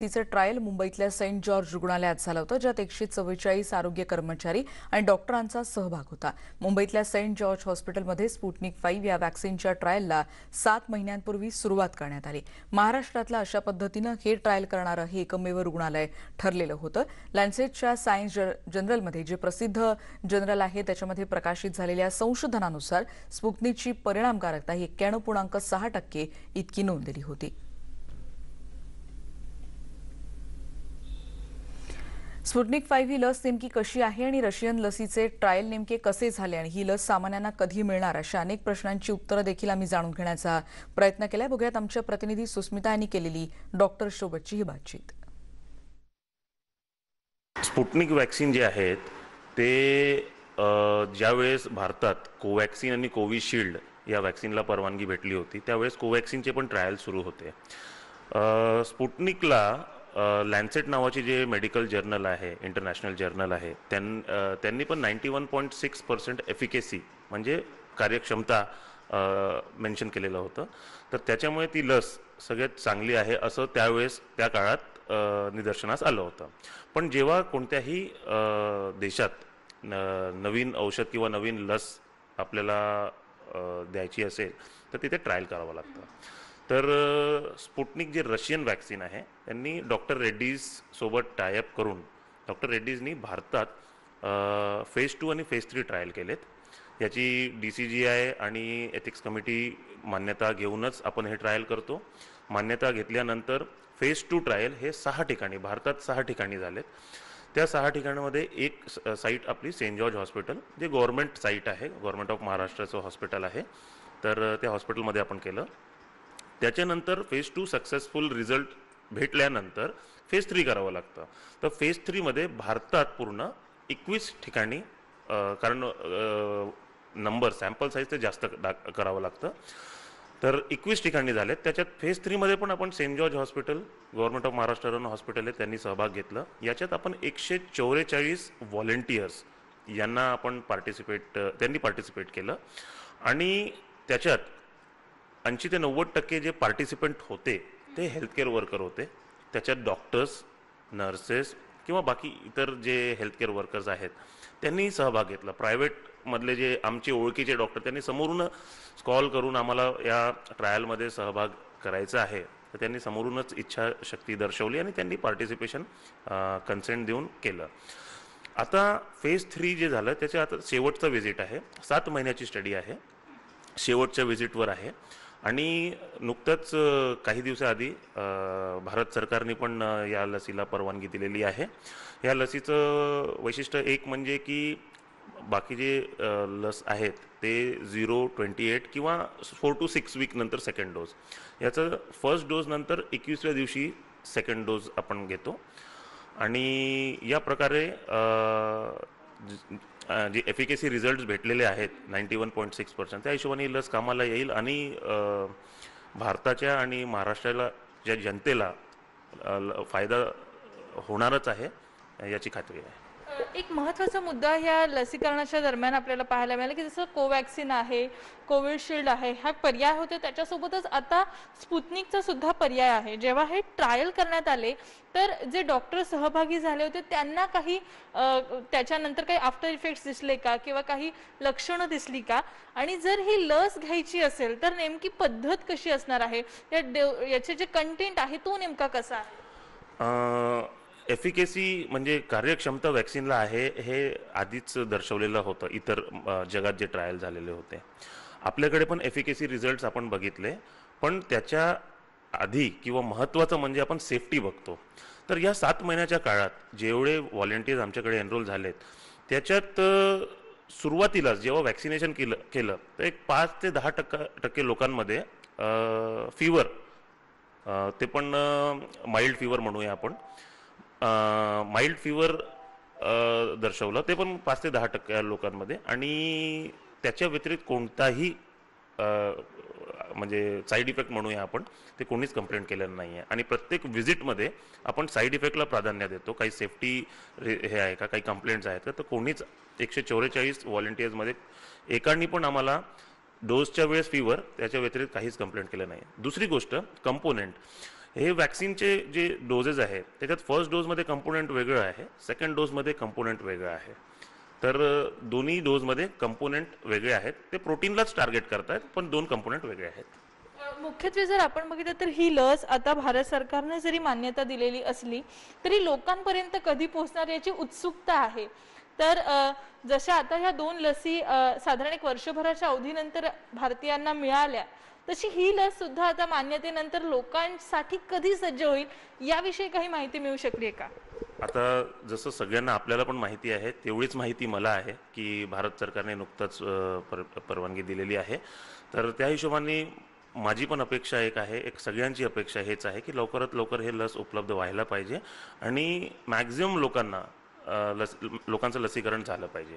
तिचं ट्रायल मुंबईतल्या Saint George रुग्णालयात झालं होतं, ज्यात 144 आरोग्य कर्मचारी आणि डॉक्टरांचा सहभाग होता. मुंबईतल्या सेंट जॉर्ज हॉस्पिटलमध्ये स्पुटनिक 5 या व्हॅक्सिनच्या ट्रायलला 7 महिन्यांपूर्वी सुरुवात करण्यात आली. महाराष्ट्रातल्या अशा पद्धतीनं हे ट्रायल करणारं हे एकमेव रुग्णालय ठरलेलं होतं. लॅन्सेटच्या सायन्स जर्नलमध्ये जे प्रसिद्ध जर्नल आहे त्याच्यामध्ये प्रकाशित झालेल्या संशोधनानुसार स्पुटनिकची परिणामकारकता 91.6% इतकी नोंदलेली होती. स्पुटनिक 5 ही लस नेमकी कशी आहे आणि रशियन लसीचे ट्रायल नेमके कसे झाले आणि ही लस सामान्यांना कधी मिळणार अशा अनेक प्रश्नांची उत्तरं देखील आम्ही जाणून घेण्याचा प्रयत्न केलाय. बघूयात आमच्या प्रतिनिधी सुस्मिता यांनी केलेली डॉक्टर सोबतची ही बातचीत. स्पुटनिक वॅक्सिन जे आहेत ते ज्यावेळेस भारतात कोवॅक्सिन आणि कोविशिल्ड या वॅक्सिनला परवानगी भेटली होती त्यावेळेस कोवॅक्सिनचे पण ट्रायल सुरू होते. स्पुटनिकला लॅन्सेट नावाची जे मेडिकल जर्नल आहे, इंटरनॅशनल जर्नल आहे, त्यांनी पण 91.6% एफिकेसी म्हणजे कार्यक्षमता मेन्शन केलेलं होतं. तर त्याच्यामुळे ती लस सगळ्यात चांगली आहे असं त्यावेळेस त्या काळात निदर्शनास आलं होतं. पण जेव्हा कोणत्याही देशात नवीन औषध किंवा नवीन लस आपल्याला द्यायची असेल तर तिथे ट्रायल करावं लागतं. तर स्पुटनिक जे रशियन वॅक्सिन आहे त्यांनी डॉक्टर रेड्डीज सोबत टायअप करून डॉक्टर रेड्डीजनी भारतात फेज 2 आणि फेज 3 ट्रायल केलेत. याची DCGI आणि एथिक्स कमिटी मान्यता घेऊनच आपण हे ट्रायल करतो. मान्यता घेतल्यानंतर फेज 2 ट्रायल हे 6 ठिकाणी भारतात 6 ठिकाणी झालेत. त्या 6 ठिकाणामध्ये एक साईट आपली सेंट जॉर्ज हॉस्पिटल जे गव्हर्नमेंट साईट आहे, गव्हर्नमेंट ऑफ महाराष्ट्राचं हॉस्पिटल आहे. तर त्या हॉस्पिटलमध्ये आपण केलं. त्याच्यानंतर फेज 2 सक्सेसफुल रिझल्ट भेटल्यानंतर फेज 3 करावं लागतं. तर फेज 3मध्ये भारतात पूर्ण 21 ठिकाणी कारण नंबर सॅम्पल साईज ते जास्त करावं लागतं. तर 21 ठिकाणी झालेत. त्याच्यात फेज 3मध्ये पण आपण saint George hospital government of Maharashtra hospital आहे त्यांनी सहभाग घेतला. याच्यात आपण 144 व्हॉलेंटियर्स यांना आपण त्यांनी पार्टिसिपेट केलं आणि त्याच्यात 80 ते 90% जे पार्टिसिपंट होते ते हेल्थकेअर वर्कर होते. त्याच्यात डॉक्टर्स, नर्सेस किंवा बाकी इतर जे हेल्थकेअर वर्कर्स आहेत त्यांनी सहभाग घेतला. प्रायव्हेटमधले जे आमचे ओळखीचे डॉक्टर त्यांनी समोरून कॉल करून आम्हाला या ट्रायलमध्ये सहभाग करायचा आहे तर त्यांनी समोरूनच इच्छाशक्ती दर्शवली आणि त्यांनी पार्टिसिपेशन कन्सेंट देऊन केलं. आता फेज 3 जे झालं त्याच्या आता शेवटचं व्हिजिट आहे. 7 महिन्याची स्टडी आहे, शेवटच्या व्हिजिटवर आहे आणि नुकतंच काही दिवसाआधी भारत सरकारने पण या लसीला परवानगी दिलेली आहे. या लसीचं वैशिष्ट्य एक म्हणजे की बाकी जे लस आहेत ते 0-28 किंवा 4 to 6 वीक नंतर सेकंड डोस, याचं फर्स्ट डोस नंतर 21व्या दिवशी सेकंड डोस आपण घेतो आणि या प्रकारे जे एफिकेसी रिझल्ट भेटलेले आहेत 91.6% त्या हिशोबाने ही लस कामाला येईल आणि भारताच्या आणि महाराष्ट्राला ज्या जनतेला फायदा होणारच आहे याची खात्री आहे. एक महत्त्वाचा मुद्दा ह्या लसीकरणाच्या दरम्यान आपल्याला पाहायला मिळाला की जसं कोवॅक्सिन आहे, कोविशिल्ड आहे, हा पर्याय होते त्याच्यासोबतच आता स्पुटनिकचा सुद्धा पर्याय आहे. जेव्हा हे ट्रायल करण्यात आले तर जे डॉक्टर सहभागी झाले होते त्यांना काही त्याच्यानंतर काही आफ्टर इफेक्ट्स दिसले का किंवा काही लक्षणं दिसली का, आणि जर ही लस घ्यायची असेल तर नेमकी पद्धत कशी असणार आहे, याचे जे कंटेंट आहे तो नेमका कसा आहे? एफिकेसी म्हणजे कार्यक्षमता वॅक्सिनला आहे हे आधीच दर्शवलेलं होतं इतर जगात जे ट्रायल झालेले होते. आपल्याकडे पण एफिकेसी रिझल्ट्स आपण बघितले, पण त्याच्या आधी किंवा महत्त्वाचं म्हणजे आपण सेफ्टी बघतो. तर या 7 महिन्याच्या काळात जेवढे व्हॉलेंटियर्स आमच्याकडे एनरोल झालेत त्याच्यात सुरुवातीलाच जेव्हा वॅक्सिनेशन केलं तर एक 5 ते 10% लोकांमध्ये फीवर, ते पण माइल्ड फीवर म्हणूया आपण, माइल्ड फीवर दर्शवलं, ते पण 5 ते 10% लोकांमध्ये, आणि त्याच्या व्यतिरिक्त कोणताही म्हणजे साईड इफेक्ट म्हणूया आपण ते कोणीच कंप्लेंट केलेलं नाही आहे. आणि प्रत्येक व्हिजिटमध्ये आपण साईड इफेक्टला प्राधान्य देतो. काही सेफ्टी हे आहे का, काही कंप्लेंट्स आहेत का, तर कोणीच 144 व्हॉलेंटियर्समध्ये एकांनी पण आम्हाला डोसच्या वेळेस फीवर त्याच्या व्यतिरिक्त काहीच कंप्लेंट केलं नाही. दुसरी गोष्ट कंपोनेंट, हे वॅक्सिनचे जे डोजेस आहे त्याच्यात फर्स्ट डोजमध्ये कंपोनेंट वेगळं आहे, सेकंड डोजमध्ये कंपोनेंट वेगळं आहे. तर दोन्ही डोजमध्ये कंपोनेंट वेगळे आहेत. ते प्रोटीनलाच टार्गेट करतात, पण दोन कंपोनेंट वेगळे आहेत. मुख्यत्वे जर आपण बघितलं तर ही लस आता भारत सरकारने जरी मान्यता दिलेली असली तरी लोकांपर्यंत कधी पोहोचणार याची उत्सुकता आहे. तर जशा आता ह्या 2 लसी साधारण एक वर्षभराच्या अवधीनंतर भारतीयांना मिळाल्या, तशी ही लस सुद्धा आता मान्यतेनंतर लोकांसाठी कधी सज्ज होईल याविषयी काही माहिती मिळू शकली आहे का? आता जसं सगळ्यांना आपल्याला पण माहिती आहे तेवढीच माहिती मला आहे की भारत सरकारने नुकतंच परवानगी दिलेली आहे. तर त्या हिशोबाने माझी पण अपेक्षा एक आहे, एक सगळ्यांची अपेक्षा हेच आहे की लवकरात लवकर हे लस उपलब्ध व्हायला पाहिजे आणि मॅक्झिमम लोकांचं लसीकरण झालं पाहिजे.